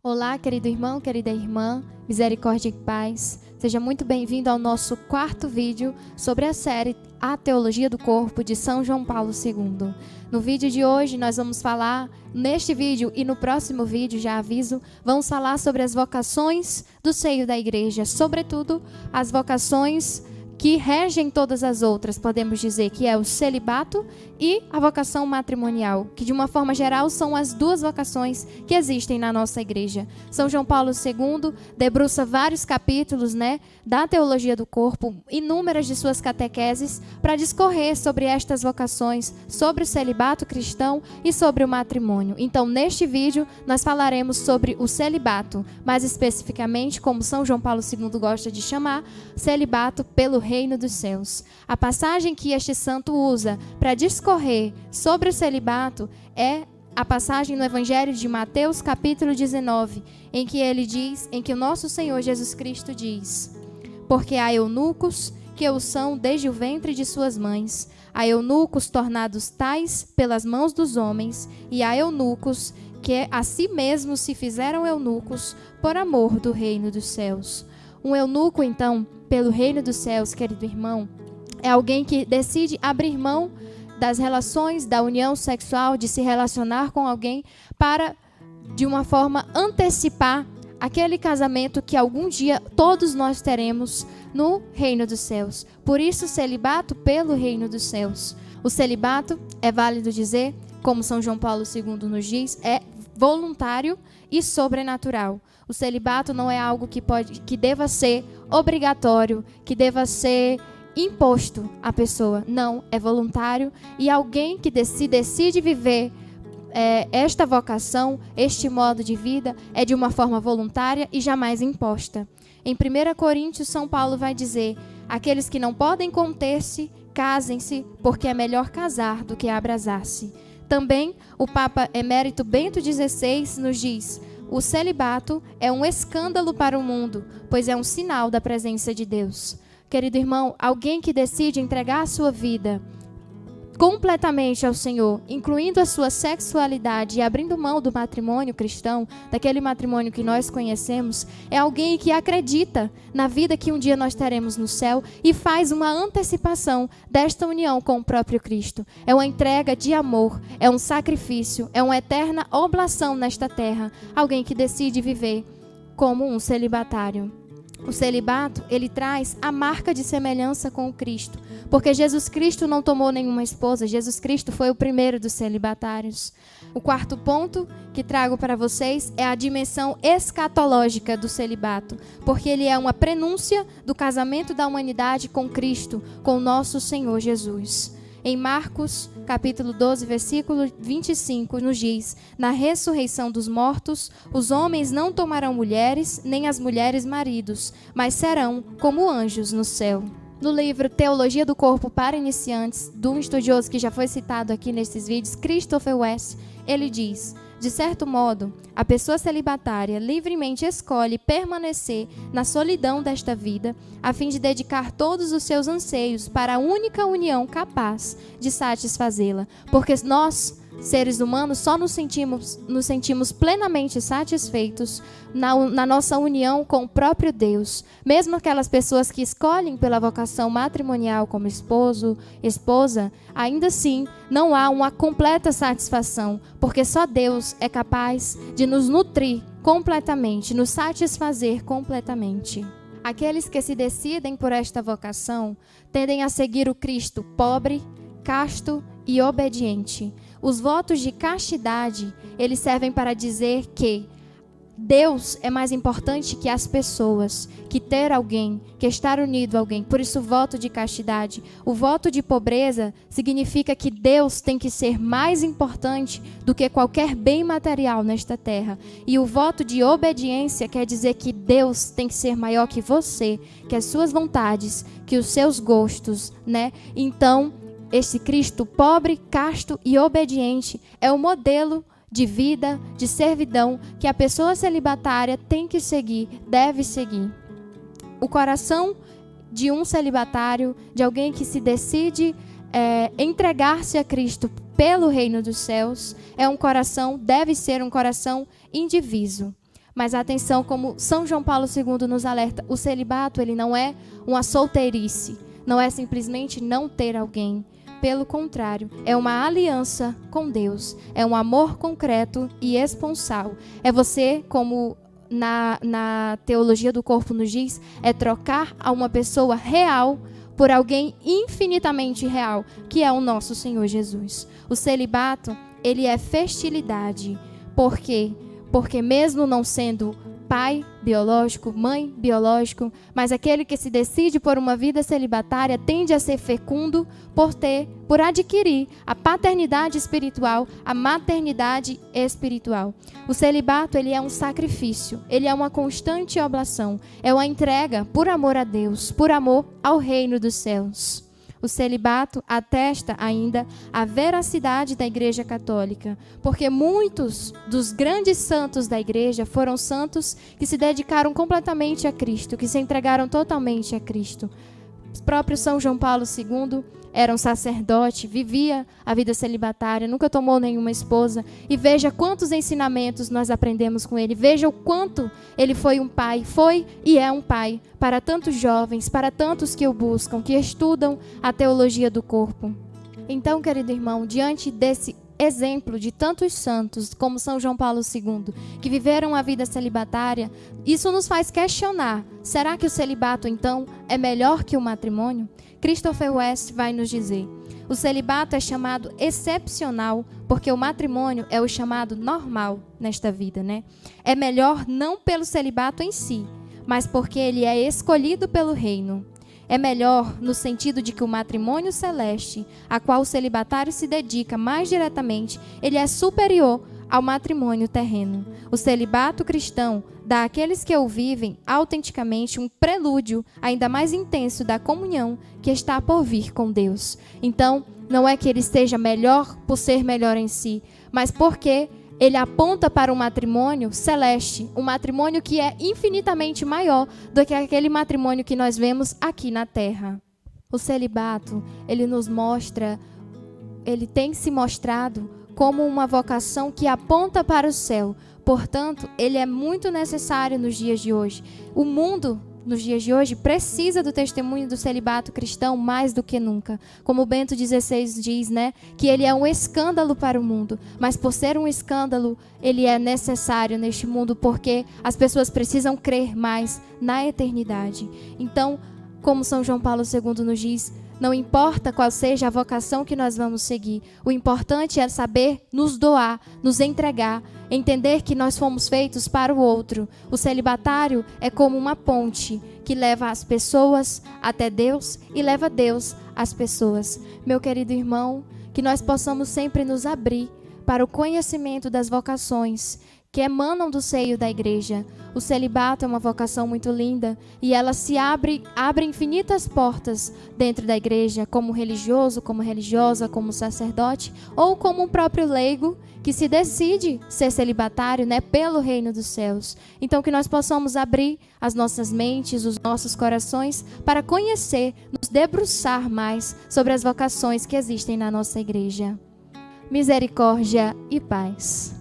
Olá, querido irmão, querida irmã, misericórdia e paz. Seja muito bem-vindo ao nosso quarto vídeo sobre a série A Teologia do Corpo de São João Paulo II. No vídeo de hoje nós vamos falar, neste vídeo e no próximo vídeo, já aviso, vamos falar sobre as vocações do seio da igreja, sobretudo as vocações que regem todas as outras, podemos dizer que é o celibato e a vocação matrimonial, que de uma forma geral são as duas vocações que existem na nossa igreja. São João Paulo II debruça vários capítulos, da teologia do corpo, inúmeras de suas catequeses, para discorrer sobre estas vocações, sobre o celibato cristão e sobre o matrimônio. Então, neste vídeo, nós falaremos sobre o celibato, mais especificamente, como São João Paulo II gosta de chamar, celibato pelo reino dos céus. A passagem que este santo usa para discorrer sobre o celibato é a passagem no Evangelho de Mateus, capítulo 19, em que o nosso Senhor Jesus Cristo diz: porque há eunucos que o são desde o ventre de suas mães, há eunucos tornados tais pelas mãos dos homens, e há eunucos que a si mesmos se fizeram eunucos por amor do reino dos céus. Um eunuco, então, pelo reino dos céus, querido irmão, é alguém que decide abrir mão das relações, da união sexual, de se relacionar com alguém para, de uma forma, antecipar aquele casamento que algum dia todos nós teremos no reino dos céus. Por isso, celibato pelo reino dos céus. O celibato, é válido dizer, como São João Paulo II nos diz, é voluntário e sobrenatural. O celibato não é algo que deva ser obrigatório, que deva ser imposto à pessoa. Não, é voluntário, e alguém que se decide viver esta vocação, este modo de vida, é de uma forma voluntária e jamais imposta. Em 1 Coríntios, São Paulo vai dizer: aqueles que não podem conter-se, casem-se, porque é melhor casar do que abrasar-se. Também o Papa Emérito Bento XVI nos diz: o celibato é um escândalo para o mundo, pois é um sinal da presença de Deus. Querido irmão, alguém que decide entregar a sua vida completamente ao Senhor, incluindo a sua sexualidade e abrindo mão do matrimônio cristão, daquele matrimônio que nós conhecemos, é alguém que acredita na vida que um dia nós teremos no céu e faz uma antecipação desta união com o próprio Cristo. É uma entrega de amor, é um sacrifício, é uma eterna oblação nesta terra. Alguém que decide viver como um celibatário. O celibato, ele traz a marca de semelhança com o Cristo, porque Jesus Cristo não tomou nenhuma esposa, Jesus Cristo foi o primeiro dos celibatários. O quarto ponto que trago para vocês é a dimensão escatológica do celibato, porque ele é uma prenúncia do casamento da humanidade com Cristo, com o nosso Senhor Jesus. Em Marcos, capítulo 12, versículo 25, nos diz: na ressurreição dos mortos, os homens não tomarão mulheres, nem as mulheres maridos, mas serão como anjos no céu. No livro Teologia do Corpo para Iniciantes, de um estudioso que já foi citado aqui nesses vídeos, Christopher West, ele diz: de certo modo, a pessoa celibatária livremente escolhe permanecer na solidão desta vida, a fim de dedicar todos os seus anseios para a única união capaz de satisfazê-la, porque nós, seres humanos, só nos sentimos plenamente satisfeitos na nossa união com o próprio Deus. Mesmo aquelas pessoas que escolhem pela vocação matrimonial como esposo, esposa, ainda assim não há uma completa satisfação, porque só Deus é capaz de nos nutrir completamente, nos satisfazer completamente. Aqueles que se decidem por esta vocação tendem a seguir o Cristo pobre, casto e obediente. Os votos de castidade, eles servem para dizer que Deus é mais importante que as pessoas, que ter alguém, que estar unido a alguém. Por isso, o voto de castidade. O voto de pobreza significa que Deus tem que ser mais importante do que qualquer bem material nesta terra. E o voto de obediência quer dizer que Deus tem que ser maior que você, que as suas vontades, que os seus gostos, Então, esse Cristo pobre, casto e obediente é o modelo de vida, de servidão que a pessoa celibatária tem que seguir, deve seguir. O coração de um celibatário, de alguém que se decide entregar-se a Cristo pelo reino dos céus, deve ser um coração indiviso. Mas atenção, como São João Paulo II nos alerta, o celibato ele não é uma solteirice, não é simplesmente não ter alguém. Pelo contrário, é uma aliança com Deus, é um amor concreto e esponsal. É você, como na teologia do corpo nos diz, é trocar a uma pessoa real por alguém infinitamente real, que é o nosso Senhor Jesus. O celibato, ele é fertilidade. Por quê? Porque mesmo não sendo pai biológico, mãe biológico, mas aquele que se decide por uma vida celibatária tende a ser fecundo por adquirir a paternidade espiritual, a maternidade espiritual. O celibato, ele é um sacrifício, ele é uma constante oblação, é uma entrega por amor a Deus, por amor ao reino dos céus. O celibato atesta ainda a veracidade da Igreja Católica, porque muitos dos grandes santos da Igreja foram santos que se dedicaram completamente a Cristo, que se entregaram totalmente a Cristo. O próprio São João Paulo II era um sacerdote, vivia a vida celibatária, nunca tomou nenhuma esposa. E veja quantos ensinamentos nós aprendemos com ele. Veja o quanto ele foi um pai, foi e é um pai para tantos jovens, para tantos que o buscam, que estudam a teologia do corpo. Então, querido irmão, diante desse exemplo de tantos santos, como São João Paulo II, que viveram a vida celibatária, isso nos faz questionar, será que o celibato, então, é melhor que o matrimônio? Christopher West vai nos dizer, o celibato é chamado excepcional, porque o matrimônio é o chamado normal nesta vida, né? É melhor não pelo celibato em si, mas porque ele é escolhido pelo reino. É melhor no sentido de que o matrimônio celeste, a qual o celibatário se dedica mais diretamente, ele é superior ao matrimônio terreno. O celibato cristão dá àqueles que o vivem autenticamente um prelúdio ainda mais intenso da comunhão que está por vir com Deus. Então, não é que ele esteja melhor por ser melhor em si, mas porque ele aponta para um matrimônio celeste, um matrimônio que é infinitamente maior do que aquele matrimônio que nós vemos aqui na terra. O celibato, ele tem se mostrado como uma vocação que aponta para o céu. Portanto, ele é muito necessário nos dias de hoje. O mundo, nos dias de hoje, precisa do testemunho do celibato cristão mais do que nunca. Como Bento XVI diz, né, que ele é um escândalo para o mundo. Mas por ser um escândalo, ele é necessário neste mundo porque as pessoas precisam crer mais na eternidade. Então, como São João Paulo II nos diz, não importa qual seja a vocação que nós vamos seguir, o importante é saber nos doar, nos entregar, entender que nós fomos feitos para o outro. O celibatário é como uma ponte que leva as pessoas até Deus e leva Deus às pessoas. Meu querido irmão, que nós possamos sempre nos abrir para o conhecimento das vocações que emanam do seio da igreja. O celibato é uma vocação muito linda e ela se abre infinitas portas dentro da igreja, como religioso, como religiosa, como sacerdote ou como um próprio leigo que se decide ser celibatário, né, pelo reino dos céus. Então que nós possamos abrir as nossas mentes, os nossos corações para conhecer, nos debruçar mais sobre as vocações que existem na nossa igreja. Misericórdia e paz.